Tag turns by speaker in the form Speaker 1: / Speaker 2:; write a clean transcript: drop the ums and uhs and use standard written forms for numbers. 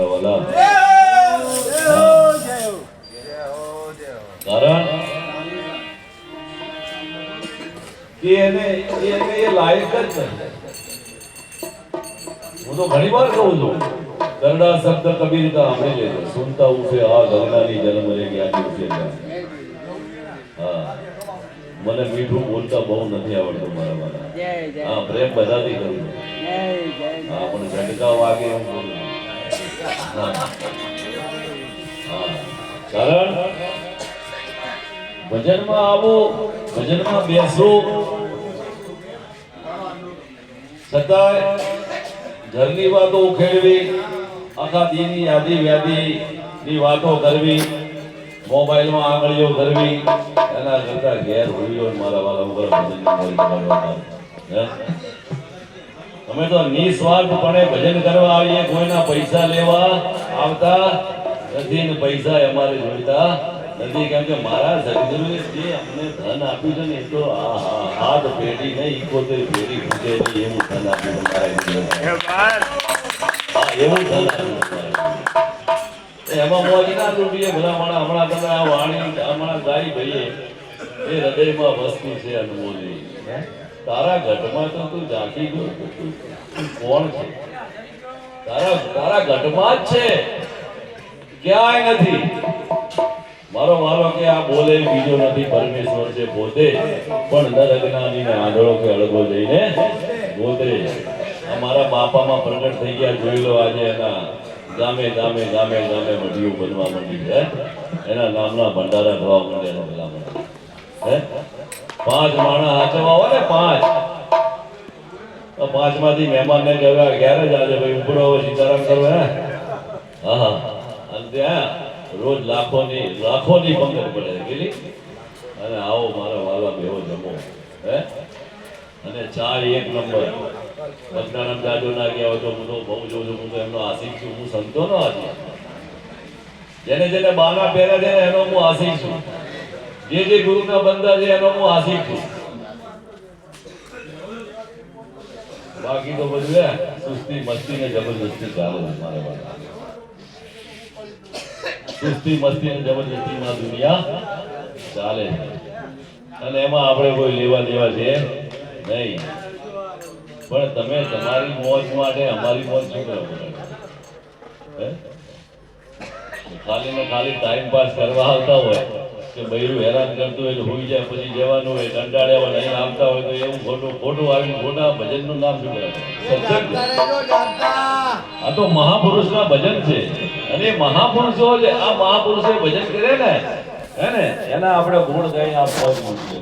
Speaker 1: મારા વાલા. કારણ કે એને એ લાયક જ નથી. હું તો ઘણી વાર કહું છું, કરડા શબ્દ કબીર કા આપણે લેજો, સુનતા ઉઠે આ ગંગાની જન્મ રે ગયા દિવસે. હા, મને મીઠું બોલતા બહુ નથી આવડતું મારા વાલા. હા, પ્રેમ બધાથી કરું છું. હા, પણ ઝટકા વાગે એમ બોલું. હા, કારણ ભજનમાં આવો, ભજનમાં બેસો, છતાંય ઘરની વાતો ઉખેડવી, આખા દીની યાદી વ્યાદીની વાતો કરવી, મોબાઈલમાં આંગળીઓ કરવી, એના કરતા ઘેર હોઈઓ મારા વાલા ઉપર ભજન કરવા. અમે તો નિસ્વાર્થપણે ભજન કરવા આવીએ, કોઈના પૈસા લેવા આવતા નથી ને પૈસા અમારે જોઈતા નથી. કેમ કે મારા સદગુરુએ જે અમને ધન આપ્યું છે ને એ તો હાથ પેઢી નહીં 71 પેઢી પૂછે નહીં એવું ધન આપ્યું મારા. એવું ધન આપ્યું એમાં મોજ ના તૂટીએ ભલા માણા. હમણાં તમે આ વાણી હમણાં ગાઈ ભાઈએ એ હૃદયમાં વસ્તુ છે અનમોલી. તારા ઘટમાં તો તું ઝાંકી ગયો, તું કોણ છે? તારા ઘટમાં જ છે, ક્યાંય નથી. મારો વાલો કે આ બોલે બીજો નથી, પરમેશ્વર છે પોતે, પણ દર અજ્ઞાનીને આંધળો કે અળગો જઈને ગોતે. અમારા બાપામાં પ્રગટ થઈ ગયા, જોઈ લો આજે એના ગામે ગામે ગામે ગામે મઢીઓ બનવા માંડી છે. એના નામના ભંડારા થવા માંડ્યા પેલા હે 5 માણા હાચવા હોય ને 5 તો 5 માંથી મહેમાન ને કહેવાય ઘેર જ આજે ભાઈ ઉપડો હવે સીતારામ કરો હે. હા, અને ત્યાં રોજ લાખોની પંગત પડે કેટલી. અને આવો મારા વાલા બેહો જમો હે. અને ચા એક નંબર. પટનારામ દાદો ના ગયા હોય તો હું તો બહુ જોઉં છું, હું તો એમનો આશિક છું. હું સંતો નો આશિક, જેને જેને બાના પહેર્યા છે એનો હું આશિક છું. જે ગુરુના બંદા છે એનો હું આશિક છું. બાકી તો બધું સુસ્તી મસ્તી ને જબરદસ્તી ચાલે મારા વાલા. સુસ્તી મસ્તી અને જબરદસ્તીમાં દુનિયા ચાલે છે. અને એમાં આપણે કોઈ લેવા દેવા છે નહીં. પણ તમે તમારી મોજ માટે અમારી મોજ શું કરો? ખાલી ને ખાલી ટાઈમ પાસ કરવા આવતા હોય કે બૈરું હેરાન કરતું હોય તો હોઈ જાય પછી જવાનું હોય, કંટાળ્યા નહીં આવતા હોય તો એવું ખોટું આવીને ખોટા ભજનનું નામ શું કરે? સત્સંગ. આ તો મહાપુરુષના ભજન છે. અને મહાપુરુષો આ મહાપુરુષે ભજન કરે ને હે ને એના આપણે ગુણ ગાઈને આપવા જ મૂકીએ.